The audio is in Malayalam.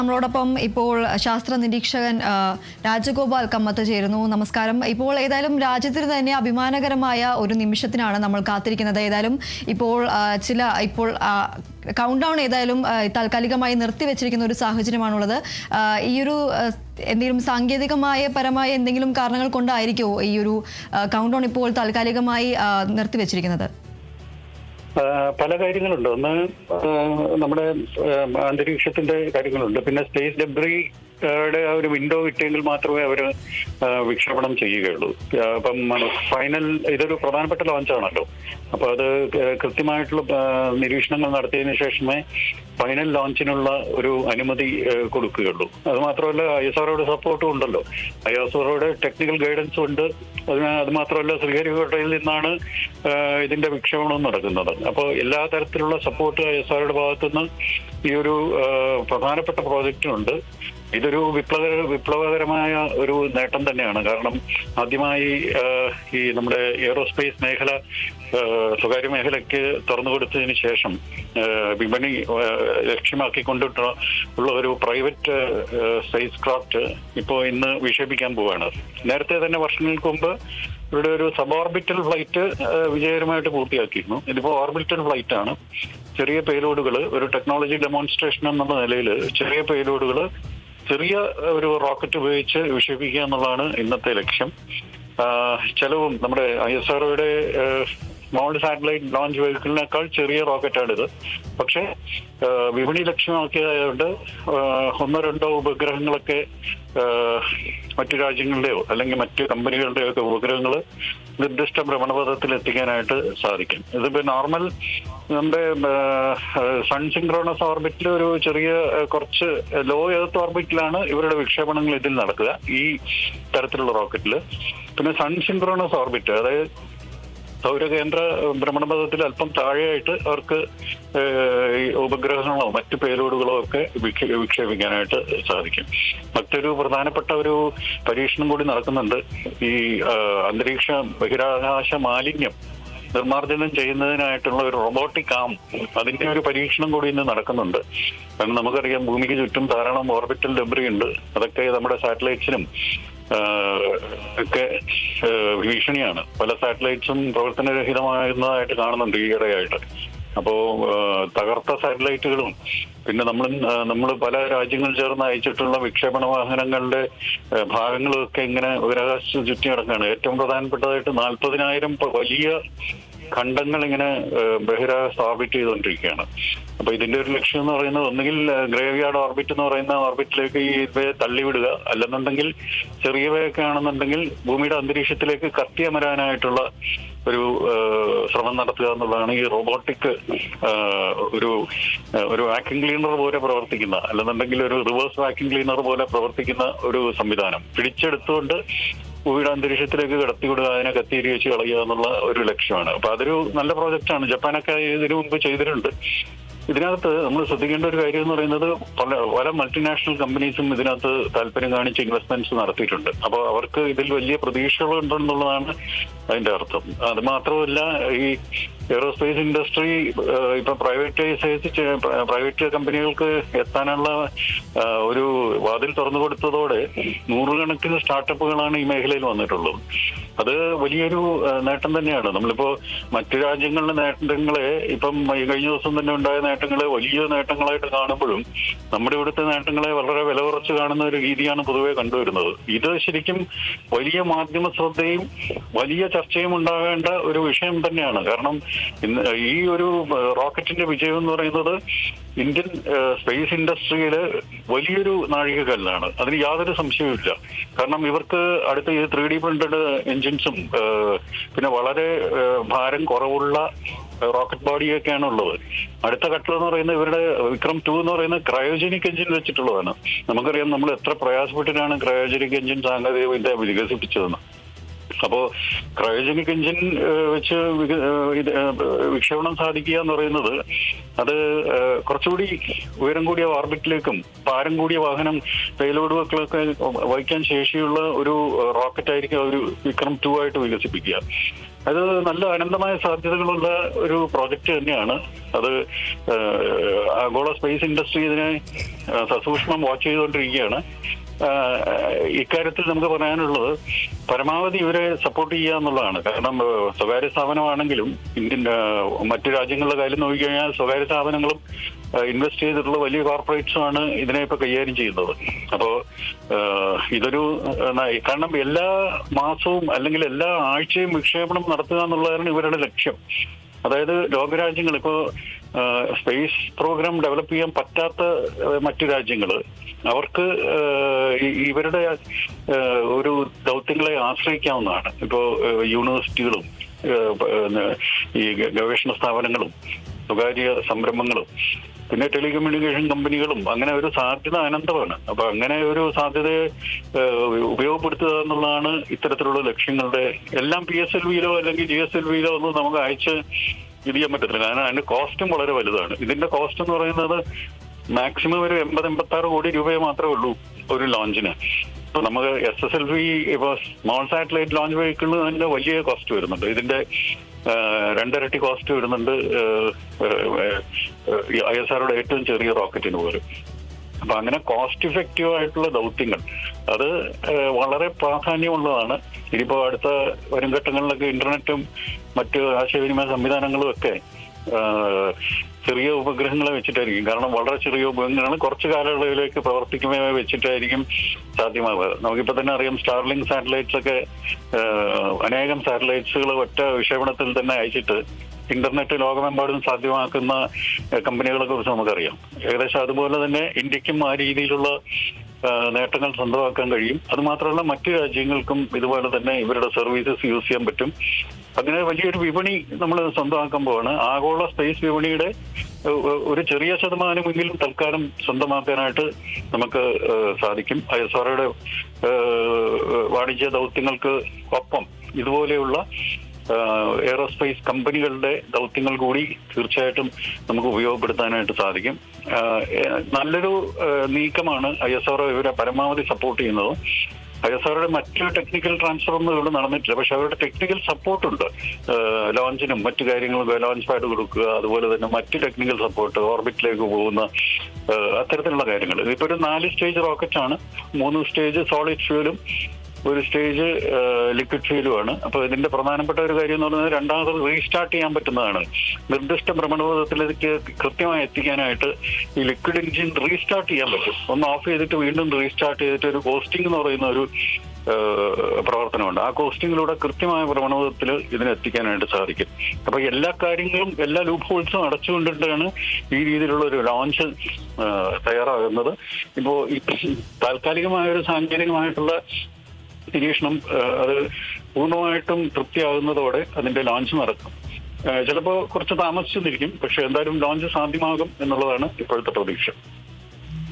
നമ്മളോടൊപ്പം ഇപ്പോൾ ശാസ്ത്ര നിരീക്ഷകൻ രാജഗോപാൽ കമ്മത്ത് ചേരുന്നു. നമസ്കാരം. ഇപ്പോൾ ഏതായാലും രാജ്യത്തിന് തന്നെ അഭിമാനകരമായ ഒരു നിമിഷത്തിനാണ് നമ്മൾ കാത്തിരിക്കുന്നത്. ഏതായാലും ഇപ്പോൾ കൗണ്ട് ഡൗൺ ഏതായാലും താൽക്കാലികമായി നിർത്തിവെച്ചിരിക്കുന്ന ഒരു സാഹചര്യമാണുള്ളത്. ഈ ഒരു എന്തെങ്കിലും സാങ്കേതികമായ എന്തെങ്കിലും കാരണങ്ങൾ കൊണ്ടായിരിക്കുമോ ഈ ഒരു കൗണ്ട് ഡൗൺ ഇപ്പോൾ താൽക്കാലികമായി നിർത്തിവെച്ചിരിക്കുന്നത്? പല കാര്യങ്ങളുണ്ട്. ഒന്ന് നമ്മുടെ അന്തരീക്ഷത്തിന്റെ കാര്യങ്ങളുണ്ട്. പിന്നെ സ്പേസ് ഡെബ്രിയുടെ ആ ഒരു വിൻഡോ കിട്ടിയെങ്കിൽ മാത്രമേ അവർ വിക്ഷേപണം ചെയ്യുകയുള്ളൂ. അപ്പം ഫൈനൽ ഇതൊരു പ്രധാനപ്പെട്ട ലോഞ്ചാണല്ലോ. അപ്പൊ അത് കൃത്യമായിട്ടുള്ള നിരീക്ഷണങ്ങൾ നടത്തിയതിനു ശേഷമേ ഫൈനൽ ലോഞ്ചിനുള്ള ഒരു അനുമതി കൊടുക്കുകയുള്ളൂ. അത് മാത്രമല്ല ISROയുടെ സപ്പോർട്ടും ഉണ്ടല്ലോ. ISROയുടെ ടെക്നിക്കൽ ഗൈഡൻസും ഉണ്ട്. അത് മാത്രമല്ല ശ്രീഹരിക്കോട്ടയിൽ നിന്നാണ് ഇതിന്റെ വിക്ഷേപണം നടക്കുന്നത്. അപ്പോൾ എല്ലാ തരത്തിലുള്ള സപ്പോർട്ട് ISROയുടെ ഭാഗത്തുനിന്ന് ഈ ഒരു പ്രധാനപ്പെട്ട പ്രോജക്റ്റിനുണ്ട്. ഇതൊരു വിപ്ലവകരമായ ഒരു നേട്ടം തന്നെയാണ്. കാരണം ആദ്യമായി ഈ നമ്മുടെ എയ്റോസ്പേസ് മേഖല സ്വകാര്യ മേഖലയ്ക്ക് തുറന്നു കൊടുത്തതിന് ശേഷം വിപണി ലക്ഷ്യമാക്കിക്കൊണ്ടുള്ള ഒരു പ്രൈവറ്റ് സ്പേസ് ക്രാഫ്റ്റ് ഇപ്പോൾ ഇന്ന് വിക്ഷേപിക്കാൻ പോവുകയാണ്. നേരത്തെ തന്നെ വർഷങ്ങൾക്ക് മുമ്പ് ഇവരുടെ ഒരു സബ് ഓർബിറ്റൽ ഫ്ലൈറ്റ് വിജയകരമായിട്ട് പൂർത്തിയാക്കിയിരുന്നു. ഇതിപ്പോൾ ഓർബിറ്റൽ ഫ്ലൈറ്റ് ആണ്. ചെറിയ പേലോഡുകൾ, ഒരു ടെക്നോളജി ഡെമോൺസ്ട്രേഷൻ എന്നുള്ള നിലയിൽ ചെറിയ പേലോഡുകൾ ചെറിയ ഒരു റോക്കറ്റ് ഉപയോഗിച്ച് വിക്ഷേപിക്കുക എന്നുള്ളതാണ് ഇന്നത്തെ ലക്ഷ്യം. ചെലവും നമ്മുടെ ISROയുടെ സ്മോൾ സാറ്റലൈറ്റ് ലോഞ്ച് വെഹിക്കിളിനേക്കാൾ ചെറിയ റോക്കറ്റാണിത്. പക്ഷെ വിപണി ലക്ഷ്യമാക്കിയതായതുകൊണ്ട് 1-2 ഉപഗ്രഹങ്ങളൊക്കെ മറ്റു രാജ്യങ്ങളുടെയോ അല്ലെങ്കിൽ മറ്റു കമ്പനികളുടെയോ ഒക്കെ ഉപഗ്രഹങ്ങൾ നിർദ്ദിഷ്ട ഭ്രമണപഥത്തിൽ എത്തിക്കാനായിട്ട് സാധിക്കും. ഇതിപ്പോ നോർമൽ നമ്മുടെ സൺ സിൻക്രോണസ് ഓർബിറ്റിൽ ഒരു ചെറിയ കുറച്ച് ലോ എർത്ത് ഓർബിറ്റിലാണ് ഇവരുടെ വിക്ഷേപണങ്ങൾ ഇതിൽ നടക്കുക, ഈ തരത്തിലുള്ള റോക്കറ്റിൽ. പിന്നെ സൺ സിൻക്രോണസ് ഓർബിറ്റ്, അതായത് സൗരകേന്ദ്ര ഭ്രമണപഥത്തിൽ അല്പം താഴെയായിട്ട് അവർക്ക് ഉപഗ്രഹങ്ങളോ മറ്റു പേലോഡുകളോ ഒക്കെ വിക്ഷേപിക്കാനായിട്ട് സാധിക്കും. മറ്റൊരു പ്രധാനപ്പെട്ട ഒരു പരീക്ഷണം കൂടി നടക്കുന്നുണ്ട്. ഈ അന്തരീക്ഷ ബഹിരാകാശ മാലിന്യം നിർമ്മാർജ്ജനം ചെയ്യുന്നതിനായിട്ടുള്ള ഒരു റോബോട്ടിക് ആം, അതിന്റെ ഒരു പരീക്ഷണം കൂടി ഇന്ന് നടക്കുന്നുണ്ട്. കാരണം നമുക്കറിയാം ഭൂമിക്ക് ചുറ്റും ധാരാളം ഓർബിറ്റൽ ഡെബ്രി ഉണ്ട്. അതൊക്കെ നമ്മുടെ സാറ്റലൈറ്റ്സിനും ഒക്കെ ഭീഷണിയാണ്. പല സാറ്റലൈറ്റ്സും പ്രവർത്തനരഹിതമാകുന്നതായിട്ട് കാണുന്നുണ്ട് ഈയിടെയായിട്ട്. അപ്പോ തകർത്ത സാറ്റലൈറ്റുകളും പിന്നെ നമ്മൾ പല രാജ്യങ്ങൾ ചേർന്ന് അയച്ചിട്ടുള്ള വിക്ഷേപണ വാഹനങ്ങളുടെ ഭാഗങ്ങളും ഒക്കെ ഇങ്ങനെ ബഹിരാകാശത്ത് ചുറ്റി നടക്കുകയാണ്. ഏറ്റവും പ്രധാനപ്പെട്ടതായിട്ട് 40,000 വലിയ ഖണ്ഡങ്ങൾ ഇങ്ങനെ ബഹിരാകാശത്ത് ഓർബിറ്റ് ചെയ്തുകൊണ്ടിരിക്കുകയാണ്. അപ്പൊ ഇതിന്റെ ഒരു ലക്ഷ്യം എന്ന് പറയുന്നത് ഒന്നുകിൽ ഗ്രേവ്യാർഡ് ഓർബിറ്റ് എന്ന് പറയുന്ന ഓർബിറ്റിലേക്ക് ഇവയെ തള്ളിവിടുക, അല്ലെന്നുണ്ടെങ്കിൽ ചെറിയവയൊക്കെ ആണെന്നുണ്ടെങ്കിൽ ഭൂമിയുടെ അന്തരീക്ഷത്തിലേക്ക് കത്തിയമരാനായിട്ടുള്ള ഒരു ശ്രമം നടത്തുക എന്നുള്ളതാണ് ഈ റോബോട്ടിക് ഒരു വാക്യൂം ക്ലീനർ പോലെ പ്രവർത്തിക്കുന്ന, അല്ലെന്നുണ്ടെങ്കിൽ ഒരു റിവേഴ്സ് വാക്യൂം ക്ലീനർ പോലെ പ്രവർത്തിക്കുന്ന ഒരു സംവിധാനം പിടിച്ചെടുത്തുകൊണ്ട് ഭൂമിയുടെ അന്തരീക്ഷത്തിലേക്ക് കടത്തിവിടുക, അതിനെ കത്തിയിരി വെച്ച് കളയുക എന്നുള്ള ഒരു ലക്ഷ്യമാണ്. അപ്പൊ അതൊരു നല്ല പ്രോജക്റ്റാണ്. ജപ്പാനൊക്കെ ഇതിനു മുമ്പ് ചെയ്തിട്ടുണ്ട്. ഇതിനകത്ത് നമ്മൾ ശ്രദ്ധിക്കേണ്ട ഒരു കാര്യം എന്ന് പറയുന്നത് പല മൾട്ടിനാഷണൽ കമ്പനീസും ഇതിനകത്ത് താല്പര്യം കാണിച്ച് ഇൻവെസ്റ്റ്മെന്റ്സ് നടത്തിയിട്ടുണ്ട്. അപ്പോൾ അവർക്ക് ഇതിൽ വലിയ പ്രതീക്ഷകളുണ്ടെന്നുള്ളതാണ് അതിന്റെ അർത്ഥം. അത് മാത്രമല്ല, ഈ എയ്റോസ്പേസ് ഇൻഡസ്ട്രി ഇപ്പൊ പ്രൈവറ്റ് കമ്പനികൾക്ക് എത്താനുള്ള ഒരു വാതിൽ തുറന്നു കൊടുത്തതോടെ നൂറുകണക്കിന് സ്റ്റാർട്ടപ്പുകളാണ് ഈ മേഖലയിൽ വന്നിട്ടുള്ളത്. അത് വലിയൊരു നേട്ടം തന്നെയാണ്. നമ്മളിപ്പോ മറ്റു രാജ്യങ്ങളുടെ നേട്ടങ്ങളെ ഇപ്പം കഴിഞ്ഞ ദിവസം തന്നെ ഉണ്ടായ നേട്ടങ്ങളെ വലിയ നേട്ടങ്ങളായിട്ട് കാണുമ്പോഴും നമ്മുടെ ഇവിടുത്തെ നേട്ടങ്ങളെ വളരെ വില കുറച്ച് കാണുന്ന ഒരു രീതിയാണ് പൊതുവെ കണ്ടുവരുന്നത്. ഇത് ശരിക്കും വലിയ മാധ്യമ ശ്രദ്ധയും വലിയ ചർച്ചയും ഉണ്ടാകേണ്ട ഒരു വിഷയം തന്നെയാണ്. കാരണം ഈ ഒരു റോക്കറ്റിന്റെ വിജയം എന്ന് പറയുന്നത് ഇന്ത്യൻ സ്പേസ് ഇൻഡസ്ട്രിയിലെ വലിയൊരു നാഴികക്കല്ലാണ്. അതിന് യാതൊരു സംശയവുമില്ല. കാരണം ഇവർക്ക് അടുത്ത ഈ 3D പ്രിന്റഡ് എൻജിൻസും പിന്നെ വളരെ ഭാരം കുറവുള്ള റോക്കറ്റ് ബോഡിയൊക്കെയാണ് ഉള്ളത്. അടുത്ത ഘട്ടം എന്ന് പറയുന്നത് ഇവരുടെ വിക്രം 2 എന്ന് പറയുന്ന ക്രയോജനിക് എഞ്ചിൻ വെച്ചിട്ടുള്ളതാണ്. നമുക്കറിയാം നമ്മൾ എത്ര പ്രയാസപ്പെട്ടിട്ടാണ് ക്രയോജനിക് എഞ്ചിൻ സാങ്കേതിക വിദ്യ വികസിപ്പിച്ചതെന്ന്. അപ്പോ ക്രയോജനിക് എഞ്ചിൻ വെച്ച് വിക്ഷേപണം സാധിക്കുക എന്ന് പറയുന്നത് അത് കുറച്ചുകൂടി ഉയരം കൂടിയ ഓർബിറ്റിലേക്കും ഭാരം കൂടിയ വാഹനം പേലോഡുകളൊക്കെ വഹിക്കാൻ ശേഷിയുള്ള ഒരു റോക്കറ്റ് ആയിരിക്കും ഒരു വിക്രം 2 ആയിട്ട് വികസിപ്പിക്കുക. അത് നല്ല അനന്തമായ സാധ്യതകളുള്ള ഒരു പ്രോജക്റ്റ് തന്നെയാണ്. അത് ആഗോള സ്പേസ് ഇൻഡസ്ട്രി ഇതിനെ സസൂക്ഷ്മം വാച്ച് ചെയ്തുകൊണ്ടിരിക്കുകയാണ്. ഇക്കാര്യത്തിൽ നമുക്ക് പറയാനുള്ളത് പരമാവധി ഇവരെ സപ്പോർട്ട് ചെയ്യുക എന്നുള്ളതാണ്. കാരണം സ്വകാര്യ സ്ഥാപനമാണെങ്കിലും മറ്റു രാജ്യങ്ങളുടെ കാര്യം നോക്കിക്കഴിഞ്ഞാൽ സ്വകാര്യ സ്ഥാപനങ്ങളും ഇൻവെസ്റ്റ് ചെയ്തിട്ടുള്ള വലിയ കോർപ്പറേറ്റ്സുമാണ് ഇതിനെ ഇപ്പൊ കൈകാര്യം ചെയ്യുന്നത്. അപ്പോ ഇതൊരു കാരണം എല്ലാ മാസവും അല്ലെങ്കിൽ എല്ലാ ആഴ്ചയും വിക്ഷേപണം നടത്തുക എന്നുള്ളതാണ് ഇവരുടെ ലക്ഷ്യം. അതായത് ലോകരാജ്യങ്ങൾ ഇപ്പോൾ സ്പേസ് പ്രോഗ്രാം ഡെവലപ്പ് ചെയ്യാൻ പറ്റാത്ത മറ്റു രാജ്യങ്ങൾ അവർക്ക് ഇവരുടെ ഒരു ദൗത്യങ്ങളെ ആശ്രയിക്കാവുന്നതാണ്. ഇപ്പോൾ യൂണിവേഴ്സിറ്റികളും ഈ ഗവേഷണ സ്ഥാപനങ്ങളും സ്വകാര്യ സംരംഭങ്ങളും പിന്നെ ടെലികമ്മ്യൂണിക്കേഷൻ കമ്പനികളും അങ്ങനെ ഒരു സാധ്യത അനന്തമാണ്. അപ്പൊ അങ്ങനെ ഒരു സാധ്യതയെ ഉപയോഗപ്പെടുത്തുക എന്നുള്ളതാണ് ഇത്തരത്തിലുള്ള ലക്ഷ്യങ്ങളുടെ എല്ലാം. PSLVയിലോ അല്ലെങ്കിൽ GSLVയിലോ ഒന്നും നമുക്ക് അയച്ച് ഇത് ചെയ്യാൻ പറ്റത്തില്ല. കാരണം അതിന്റെ കോസ്റ്റും വളരെ വലുതാണ്. ഇതിന്റെ കോസ്റ്റ് എന്ന് പറയുന്നത് മാക്സിമം ഒരു 80-86 കോടി രൂപയെ മാത്രമേ ഉള്ളൂ ഒരു ലോഞ്ചിന്. ഇപ്പൊ നമുക്ക് SSLV ഇപ്പൊ സ്മോൾ സാറ്റലൈറ്റ് ലോഞ്ച് വെഹിക്കിളിന് തന്നെ വലിയ കോസ്റ്റ് വരുന്നുണ്ട്. ഇതിന്റെ 2 ഇരട്ടി കോസ്റ്റ് വരുന്നുണ്ട് ISROയുടെ ഏറ്റവും ചെറിയ റോക്കറ്റിന് പോലും. അപ്പൊ അങ്ങനെ കോസ്റ്റ് ഇഫക്റ്റീവ് ആയിട്ടുള്ള ദൗത്യങ്ങൾ അത് വളരെ പ്രാധാന്യമുള്ളതാണ്. ഇനിയിപ്പോ അടുത്ത വരും ഘട്ടങ്ങളിലൊക്കെ ഇന്റർനെറ്റും മറ്റ് ആശയവിനിമയ സംവിധാനങ്ങളും ഒക്കെ ചെറിയ ഉപഗ്രഹങ്ങളെ വെച്ചിട്ടായിരിക്കും. കാരണം വളരെ ചെറിയ ഉപഗ്രഹങ്ങൾ കുറച്ച് കാലയളവിലേക്ക് പ്രവർത്തിക്കുമ്പോൾ വെച്ചിട്ടായിരിക്കും സാധ്യമാവുക. നമുക്കിപ്പോൾ തന്നെ അറിയാം സ്റ്റാർലിങ്ക് സാറ്റലൈറ്റ്സ് ഒക്കെ അനേകം സാറ്റലൈറ്റ്സുകൾ ഒറ്റ വിക്ഷേപണത്തിൽ തന്നെ അയച്ചിട്ട് ഇന്റർനെറ്റ് ലോകമെമ്പാടും സാധ്യമാക്കുന്ന കമ്പനികളെ കുറിച്ച് നമുക്കറിയാം. ഏകദേശം അതുപോലെ തന്നെ ഇന്ത്യക്കും ആ രീതിയിലുള്ള നേട്ടങ്ങൾ സ്വന്തമാക്കാൻ കഴിയും. അതുമാത്രമല്ല മറ്റു രാജ്യങ്ങൾക്കും ഇതുപോലെ തന്നെ ഇവരുടെ സർവീസസ് യൂസ് ചെയ്യാൻ പറ്റും. അങ്ങനെ വലിയൊരു വിപണി നമ്മൾ സ്വന്തമാക്കുമ്പോഴാണ് ആഗോള സ്പേസ് വിപണിയുടെ ഒരു ചെറിയ ശതമാനമെങ്കിലും തൽക്കാലം സ്വന്തമാക്കാനായിട്ട് നമുക്ക് സാധിക്കും. ISROയുടെ വാണിജ്യ ദൗത്യങ്ങൾക്ക് ഒപ്പം ഇതുപോലെയുള്ള എയറോസ്പേസ് കമ്പനികളുടെ ദൗത്യങ്ങൾ കൂടി തീർച്ചയായിട്ടും നമുക്ക് ഉപയോഗപ്പെടുത്താനായിട്ട് സാധിക്കും. നല്ലൊരു നീക്കമാണ് ISRO ഇവരെ പരമാവധി സപ്പോർട്ട് ചെയ്യുന്നത്. ISROയുടെ മറ്റു ടെക്നിക്കൽ ട്രാൻസ്ഫർ ഒന്നും ഇവിടെ നടന്നിട്ടില്ല. പക്ഷെ അവരുടെ ടെക്നിക്കൽ സപ്പോർട്ടുണ്ട് ലോഞ്ചിനും മറ്റു കാര്യങ്ങൾക്കും. ലോഞ്ച് പാഡ് കൊടുക്കുക, അതുപോലെ തന്നെ മറ്റു ടെക്നിക്കൽ സപ്പോർട്ട്, ഓർബിറ്റിലേക്ക് പോകുന്ന അത്തരത്തിലുള്ള കാര്യങ്ങൾ. ഇതിപ്പോ ഒരു 4 സ്റ്റേജ് റോക്കറ്റാണ്. 3 സ്റ്റേജ് സോളിഡ് ഫ്യൂലും 1 സ്റ്റേജ് ലിക്വിഡ് ഫ്യൂലുമാണ്. അപ്പൊ ഇതിന്റെ പ്രധാനപ്പെട്ട ഒരു കാര്യം എന്ന് പറയുന്നത് രണ്ടാമത് റീസ്റ്റാർട്ട് ചെയ്യാൻ പറ്റുന്നതാണ്. നിർദ്ദിഷ്ട ഭ്രമണപഥത്തിലേക്ക് കൃത്യമായി എത്തിക്കാനായിട്ട് ഈ ലിക്വിഡ് എഞ്ചിൻ റീസ്റ്റാർട്ട് ചെയ്യാൻ പറ്റും. ഒന്ന് ഓഫ് ചെയ്തിട്ട് വീണ്ടും റീസ്റ്റാർട്ട് ചെയ്തിട്ട് ഒരു കോസ്റ്റിംഗ് എന്ന് പറയുന്ന ഒരു പ്രവർത്തനമുണ്ട്. ആ കോസ്റ്റിങ്ങിലൂടെ കൃത്യമായ ഭ്രമണപഥത്തിൽ ഇതിനെത്തിക്കാനായിട്ട് സാധിക്കും. അപ്പൊ എല്ലാ കാര്യങ്ങളും എല്ലാ ലൂപ്പ് ഹോൾസും അടച്ചുകൊണ്ടിട്ടാണ് ഈ രീതിയിലുള്ള ഒരു ലോഞ്ച് തയ്യാറാകുന്നത്. ഇപ്പോ താൽക്കാലികമായ ഒരു സാങ്കേതികമായിട്ടുള്ള നിരീക്ഷണം അത് പൂർണ്ണമായിട്ടും തൃപ്തിയാകുന്നതോടെ അതിന്റെ ലോഞ്ച് നടക്കും. ചിലപ്പോൾ കുറച്ച് താമസിച്ചെന്നിരിക്കും, പക്ഷെ എന്തായാലും ലോഞ്ച് സാധ്യമാകും എന്നുള്ളതാണ് ഇപ്പോഴത്തെ പ്രതീക്ഷ.